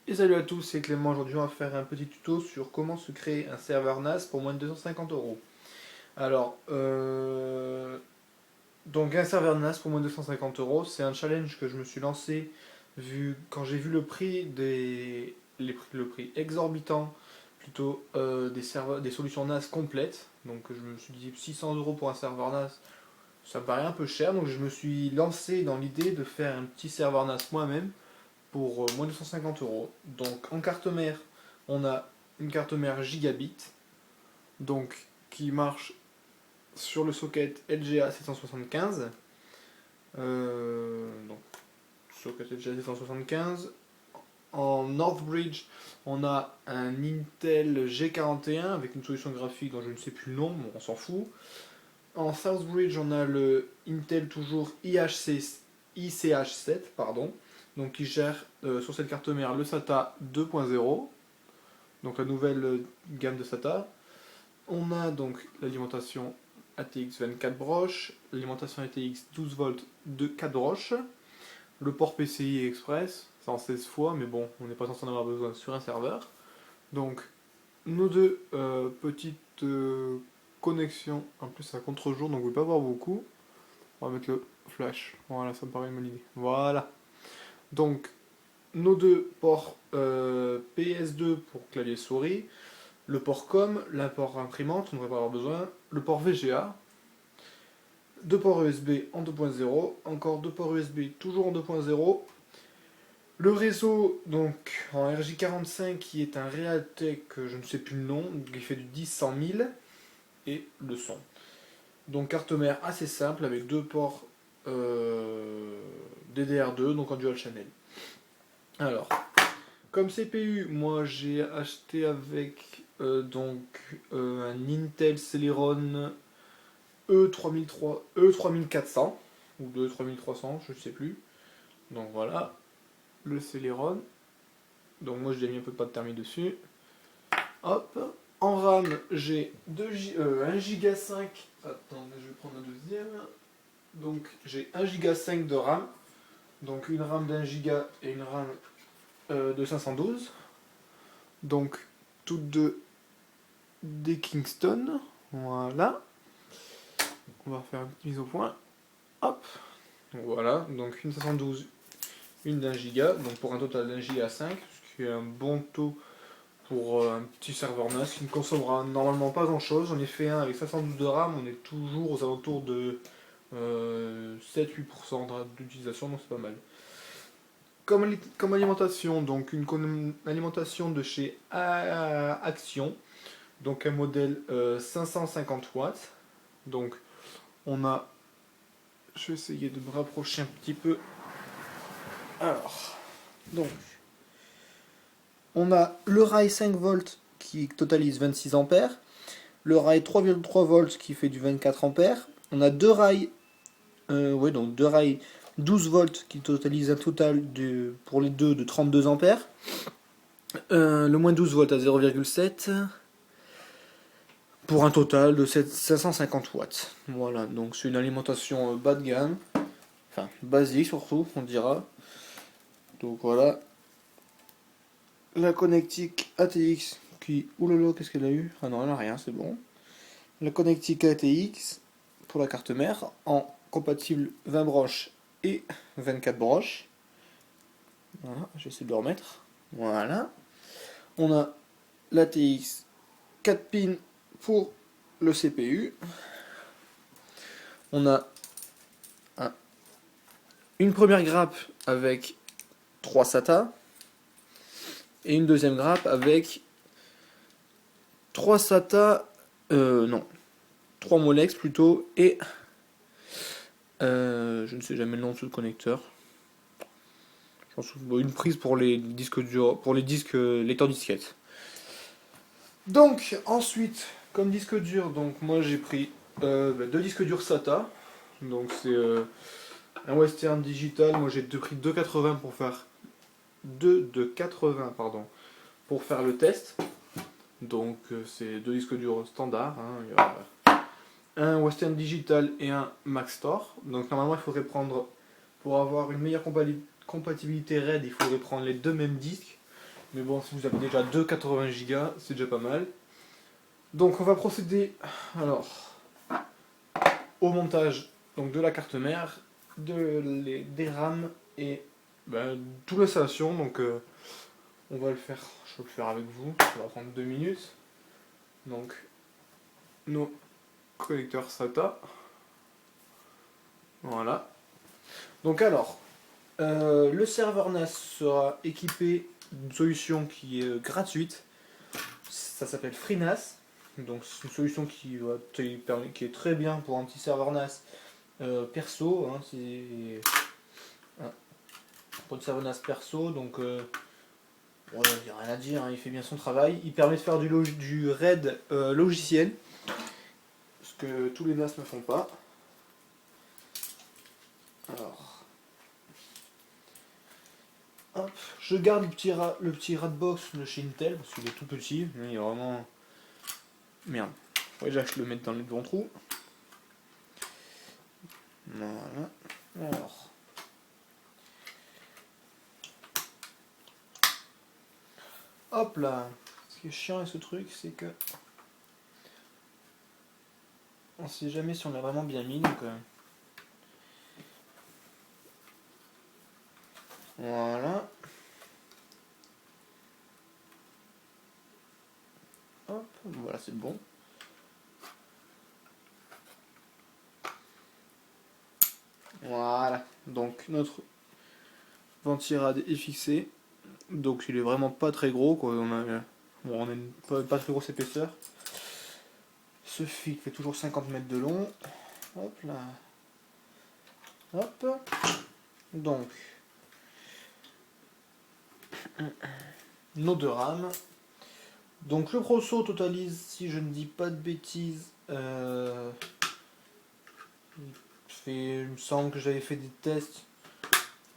Et salut à tous, c'est Clément. Aujourd'hui, on va faire un petit tuto sur comment se créer un serveur NAS pour moins de 250 €. Alors, donc un serveur NAS pour moins de 250 €, c'est un challenge que je me suis lancé quand j'ai vu le prix le prix exorbitant plutôt des serveurs, des solutions NAS complètes. Donc, je me suis dit 600 € pour un serveur NAS, ça me paraît un peu cher. Donc, je me suis lancé dans l'idée de faire un petit serveur NAS moi-même pour moins de 150 €. Donc en carte mère, on a une carte mère gigabit, donc qui marche sur le socket LGA 775. Donc socket LGA 775. En Northbridge, on a un Intel G41 avec une solution graphique dont je ne sais plus le nom, mais on s'en fout. En Southbridge, on a le Intel toujours ICH7, pardon, donc qui gère sur cette carte mère le SATA 2.0, donc la nouvelle gamme de SATA. On a donc l'alimentation ATX 24 broches, l'alimentation ATX 12 volts de 4 broches, le port PCI Express, c'est en 16 fois, mais bon, on n'est pas censé en avoir besoin sur un serveur. Donc, nos deux petites connexions, en plus c'est à contre-jour, donc vous ne pouvez pas voir beaucoup. On va mettre le flash, voilà, ça me paraît une bonne idée. Voilà. Donc, nos deux ports PS2 pour clavier souris, le port COM, l'import imprimante, on ne devrait pas avoir besoin, le port VGA, deux ports USB en 2.0, encore deux ports USB toujours en 2.0, le réseau donc en RJ45 qui est un Realtek, je ne sais plus le nom, qui fait du 10-100 000, et le son. Donc carte mère assez simple avec deux ports DDR2, donc en dual channel. Alors, comme CPU, moi j'ai acheté avec un Intel Celeron E3400 ou E3300, je ne sais plus. Donc voilà, le Celeron. Donc moi j'ai mis un peu de pâte thermique dessus. Hop. En RAM, j'ai 1 Go 5. Attendez, je vais prendre un deuxième. Donc j'ai 1 Go 5 de RAM. Donc une RAM d'1 Go et une RAM de 512. Donc toutes deux des Kingston. Voilà. On va faire une petite mise au point. Hop. Donc voilà. Donc une 512, une d'1 Go. Donc pour un total d'1 Go 5. Ce qui est un bon taux pour un petit serveur NAS qui ne consommera normalement pas grand chose. J'en ai fait un avec 512 de RAM. On est toujours aux alentours de 7-8% d'utilisation. Donc c'est pas mal. Comme alimentation, donc une alimentation de chez Action, donc un modèle 550 watts. Donc on a, je vais essayer de me rapprocher un petit peu. Alors, donc on a le rail 5 volts qui totalise 26 ampères, le rail 3,3 volts qui fait du 24 ampères. On a deux rails, donc deux rails 12 volts qui totalisent un total pour les deux de 32 ampères. Le moins 12 volts à 0,7 pour un total de 550 watts. Voilà, donc c'est une alimentation bas de gamme, enfin basique surtout, on dira. Donc voilà. La connectique ATX qui... Oulala, qu'est-ce qu'elle a eu? Ah non, elle a rien, c'est bon. La connectique ATX pour la carte mère en compatible 20 broches et 24 broches. Voilà, j'essaie de le remettre. Voilà. On a l'ATX 4 pins pour le CPU. On a une première grappe avec 3 SATA et une deuxième grappe avec 3 SATA, non, 3 Molex plutôt, et je ne sais jamais le nom de ce connecteur. Une prise pour les disques durs, pour les disques lecteurs disquettes. Donc ensuite, comme disque dur, donc moi j'ai pris deux disques durs SATA. Donc c'est un Western Digital. Moi j'ai pris 2,80 pour faire 2,80 pardon, pour faire le test. Donc c'est deux disques durs standards. Il y a un Western Digital et un Maxtor. Donc normalement il faudrait prendre, pour avoir une meilleure compatibilité RAID, il faudrait prendre les deux mêmes disques. Mais bon, si vous avez déjà 2,80 Go, c'est déjà pas mal. Donc on va procéder alors au montage donc, de la carte mère, des RAM et toute l'installation. Donc on va le faire, je vais le faire avec vous, ça va prendre 2 minutes. Donc nos connecteurs SATA. Voilà. Donc alors, le serveur NAS sera équipé d'une solution qui est gratuite. Ça s'appelle FreeNAS. Donc c'est une solution qui est très bien pour un petit serveur NAS perso. Hein, pour le serveur NAS perso, donc il n'y a rien à dire, hein, il fait bien son travail. Il permet de faire du RAID logiciel, ce que tous les NAS ne font pas. Alors, hop, je garde le petit Radbox de chez Intel parce qu'il est tout petit, mais il est vraiment. Merde, déjà je le mette dans le bon trou. Voilà. Alors. Hop là. Ce qui est chiant avec ce truc, c'est que. On sait jamais si on l'a vraiment bien mis, donc. Voilà. Hop, voilà, c'est bon. Voilà. Donc notre ventirad est fixé. Donc il est vraiment pas très gros, quoi. On a une pas très grosse épaisseur. Ce fil fait toujours 50 mètres de long. Hop là. Hop. Donc nos deux rames. Donc le Proso totalise, si je ne dis pas de bêtises, il me semble que j'avais fait des tests.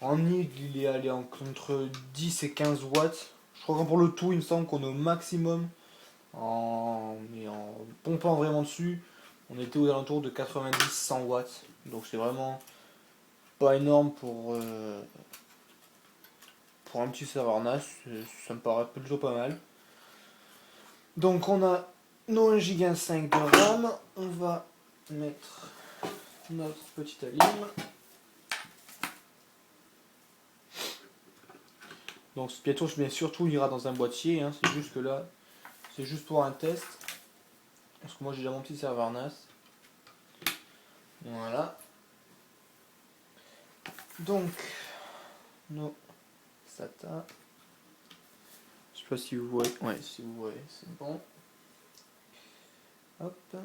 En nid, il est allé entre 10 et 15 watts. Je crois que pour le tout, il me semble qu'on est au maximum. En pompant vraiment dessus, on était aux alentours de 90-100 watts. Donc c'est vraiment pas énorme pour un petit serveur NAS. Ça me paraît plutôt pas mal. Donc on a nos 1 Go 5 de RAM. On va mettre notre petite alim. Donc bientôt, bien sûr, tout ira dans un boîtier. Hein. C'est juste que là, c'est juste pour un test. Parce que moi j'ai déjà mon petit serveur NAS. Voilà. Donc, nos SATA. Je sais pas si vous voyez. Ouais, si vous voyez, c'est bon. Hop.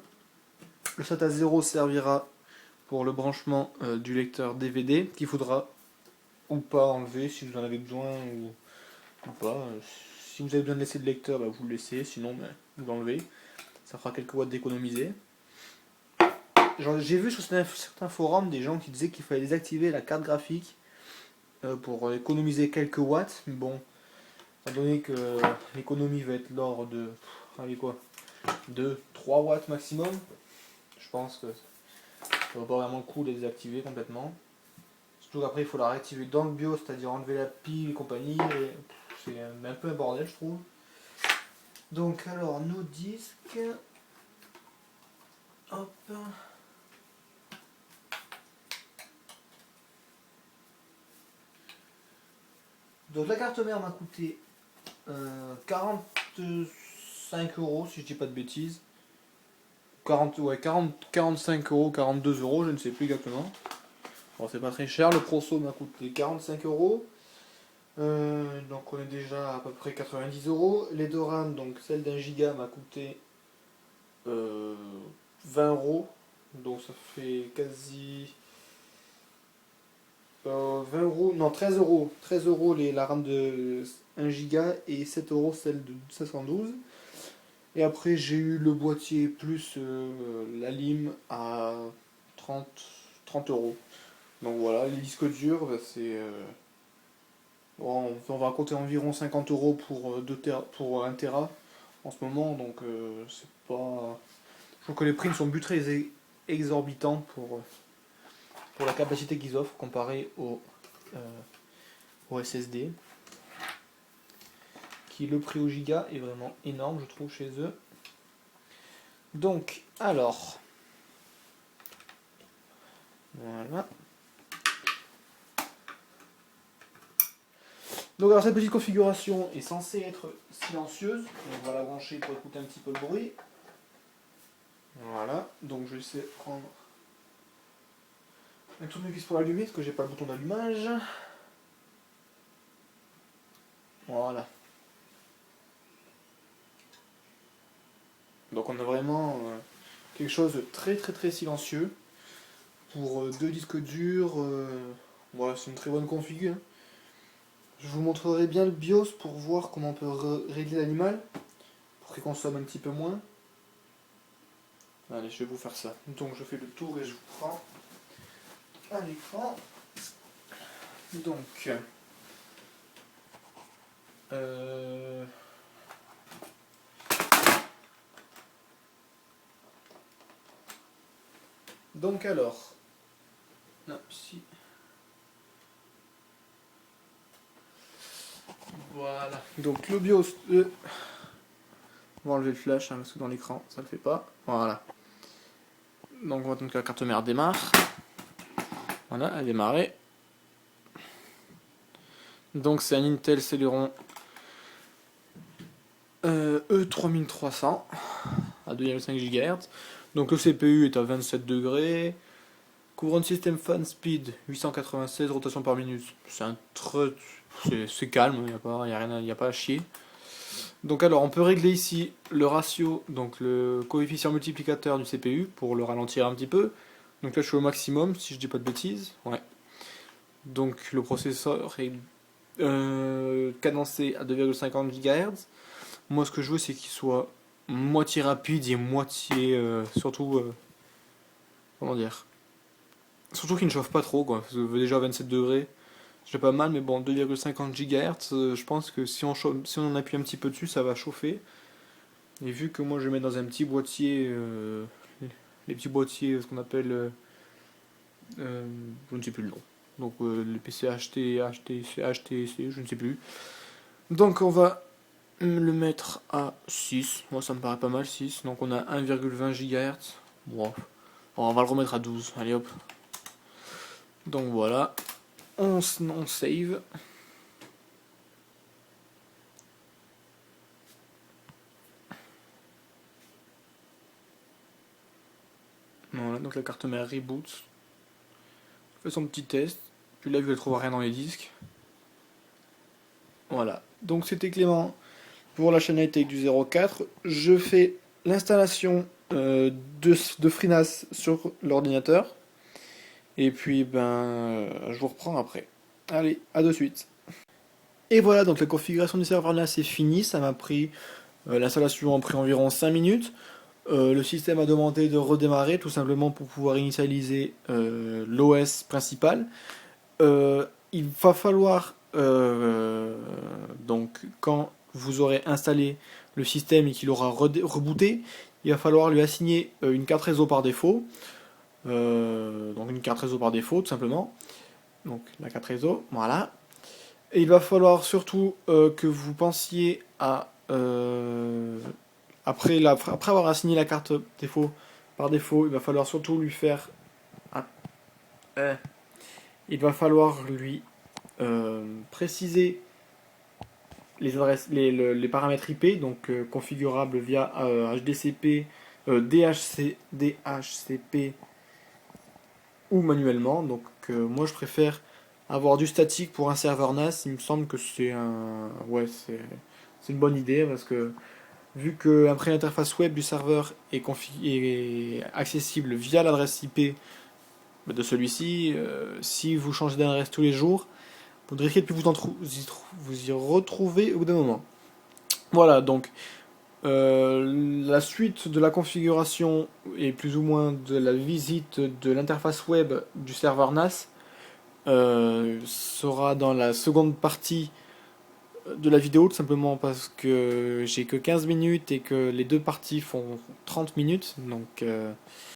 Le SATA 0 servira pour le branchement du lecteur DVD qu'il faudra ou pas enlever si vous en avez besoin ou pas. Si vous avez besoin de laisser le lecteur, bah, vous le laissez, sinon bah, vous l'enlevez. Ça fera quelques watts d'économiser. J'ai vu sur certains forums des gens qui disaient qu'il fallait désactiver la carte graphique pour économiser quelques watts. Mais bon, étant donné que l'économie va être l'ordre de allez quoi, 2-3 watts maximum, je pense que ça vaut pas vraiment le coup de les désactiver complètement. Surtout qu'après il faut la réactiver dans le BIOS, c'est-à-dire enlever la pile et compagnie. C'est un peu un bordel je trouve. Donc alors nos disques. Hop. Donc la carte mère m'a coûté 45 € si je dis pas de bêtises. 45 €, 42 €, je ne sais plus exactement. Bon, c'est pas très cher. Le Proso m'a coûté 45 €. Donc on est déjà à peu près 90 €. Les deux RAM, donc celle d'1 Go m'a coûté 20 €. Donc ça fait quasi 20 €, non 13 €. 13 € la RAM de 1 Go et 7 € celle de 512. Et après j'ai eu le boîtier plus la lime à 30 €. Donc voilà, les disques durs, bah, c'est. Bon, on va compter environ 50 € pour 1 Tera en ce moment, donc c'est pas. Je trouve que les prix ne sont plus très exorbitants pour la capacité qu'ils offrent comparé au SSD. qui le prix au giga est vraiment énorme, je trouve, chez eux. Donc, alors, voilà. Donc alors cette petite configuration est censée être silencieuse, donc on va la brancher pour écouter un petit peu le bruit. Voilà, donc je vais essayer de prendre un tournevis pour l'allumer parce que j'ai pas le bouton d'allumage. Voilà. Donc on a vraiment quelque chose de très silencieux pour deux disques durs. Voilà, c'est une très bonne config. Hein. Je vous montrerai bien le BIOS pour voir comment on peut régler l'animal pour qu'il consomme un petit peu moins. Allez, je vais vous faire ça. Donc je fais le tour et je vous prends à l'écran. Donc, alors, non, si. Voilà. Donc le BIOS, on va enlever le flash hein, parce que dans l'écran ça le fait pas. Voilà. Donc on va attendre que la carte mère démarre. Voilà, elle a démarré. Donc c'est un Intel Celeron E3300 à 2,5 GHz. Donc le CPU est à 27 degrés. Couronne système fan speed 896 rotations par minute. C'est calme, il n'y a pas à chier. Donc alors on peut régler ici le ratio, donc le coefficient multiplicateur du CPU pour le ralentir un petit peu. Donc là je suis au maximum si je dis pas de bêtises. Ouais. Donc le processeur est cadencé à 2,50 GHz. Moi ce que je veux c'est qu'il soit moitié rapide et moitié surtout comment dire, surtout qu'il ne chauffe pas trop quoi. Parce que déjà à 27 degrés c'est pas mal, mais bon 2,50 GHz je pense que si on appuie un petit peu dessus ça va chauffer. Et vu que moi je vais mettre dans un petit boîtier les petits boîtiers ce qu'on appelle je ne sais plus le nom. Donc le PC HTC, je ne sais plus. Donc on va le mettre à 6. Moi ça me paraît pas mal 6. Donc on a 1,20 GHz. Bon, on va le remettre à 12. Allez hop. Donc voilà. On save. Voilà, donc la carte mère reboot. Fait son petit test. Tu l'as vu, elle trouve rien dans les disques. Voilà. Donc c'était Clément pour la chaîne high-tech du 04. Je fais l'installation de FreeNAS sur l'ordinateur. Et puis je vous reprends après. Allez, à de suite. Et voilà, donc la configuration du serveur NAS est finie. Ça m'a pris l'installation a pris environ 5 minutes. Le système a demandé de redémarrer tout simplement pour pouvoir initialiser l'OS principal. Il va falloir donc quand vous aurez installé le système et qu'il aura rebooté, il va falloir lui assigner une carte réseau par défaut. Donc une carte réseau par défaut tout simplement. Donc la carte réseau, voilà. Et il va falloir surtout que vous pensiez à après avoir assigné la carte défaut par défaut, il va falloir surtout lui faire il va falloir lui préciser les adresses, les paramètres IP, donc configurables via HDCP, DHCP ou manuellement. Donc moi je préfère avoir du statique pour un serveur NAS. Il me semble que c'est une bonne idée parce que vu que après l'interface web du serveur est accessible via l'adresse IP de celui-ci, si vous changez d'adresse tous les jours, vous risquez de vous y retrouver au bout d'un moment. Voilà, donc la suite de la configuration et plus ou moins de la visite de l'interface web du serveur NAS sera dans la seconde partie de la vidéo, tout simplement parce que j'ai que 15 minutes et que les deux parties font 30 minutes, donc